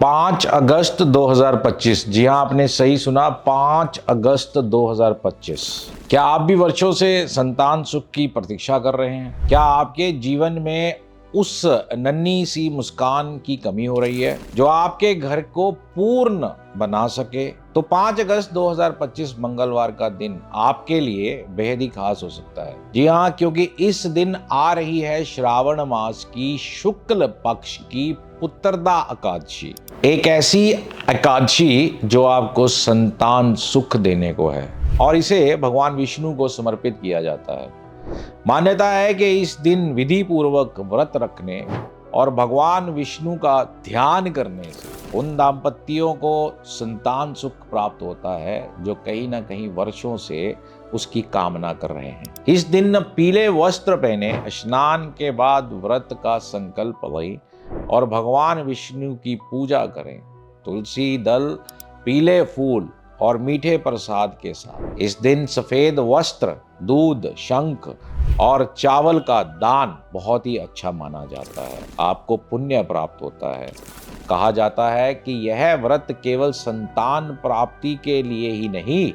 5 अगस्त 2025। जी हाँ, आपने सही सुना, 5 अगस्त 2025। क्या आप भी वर्षों से संतान सुख की प्रतीक्षा कर रहे हैं? क्या आपके जीवन में उस नन्ही सी मुस्कान की कमी हो रही है जो आपके घर को पूर्ण बना सके? तो 5 अगस्त 2025 मंगलवार का दिन आपके लिए बेहद ही खास हो सकता है। जी हाँ, क्योंकि इस दिन आ रही है श्रावण मास की शुक्ल पक्ष की पुत्रदा एकादशी। एक ऐसी एकादशी जो आपको संतान सुख देने को है और इसे भगवान विष्णु को समर्पित किया जाता है। मान्यता है कि इस दिन विधि पूर्वक व्रत रखने और भगवान विष्णु का ध्यान करने से उन दाम्पत्यों को संतान सुख प्राप्त होता है जो कहीं ना कहीं वर्षों से उसकी कामना कर रहे हैं। इस दिन पीले वस्त्र पहने, स्नान के बाद व्रत का संकल्प लें और भगवान विष्णु की पूजा करें। तुलसी दल, पीले फूल और मीठे प्रसाद के साथ इस दिन सफेद वस्त्र, दूध, शंख और चावल का दान बहुत ही अच्छा माना जाता है। आपको पुण्य प्राप्त होता है। कहा जाता है कि यह व्रत केवल संतान प्राप्ति के लिए ही नहीं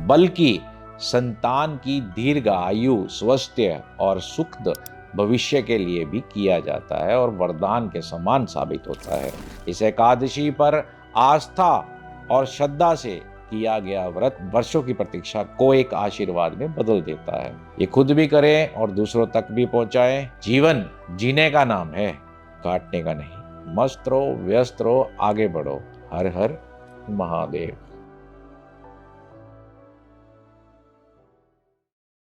बल्कि संतान की दीर्घ आयु, स्वास्थ्य और सुखद भविष्य के लिए भी किया जाता है और वरदान के समान साबित होता है। इस एकादशी पर आस्था और श्रद्धा से किया गया व्रत वर्षों की प्रतीक्षा को एक आशीर्वाद में बदल देता है। ये खुद भी करें और दूसरों तक भी पहुंचाएं। जीवन जीने का नाम है, काटने का नहीं। मस्त रहो, व्यस्त रहो, आगे बढ़ो। हर हर महादेव।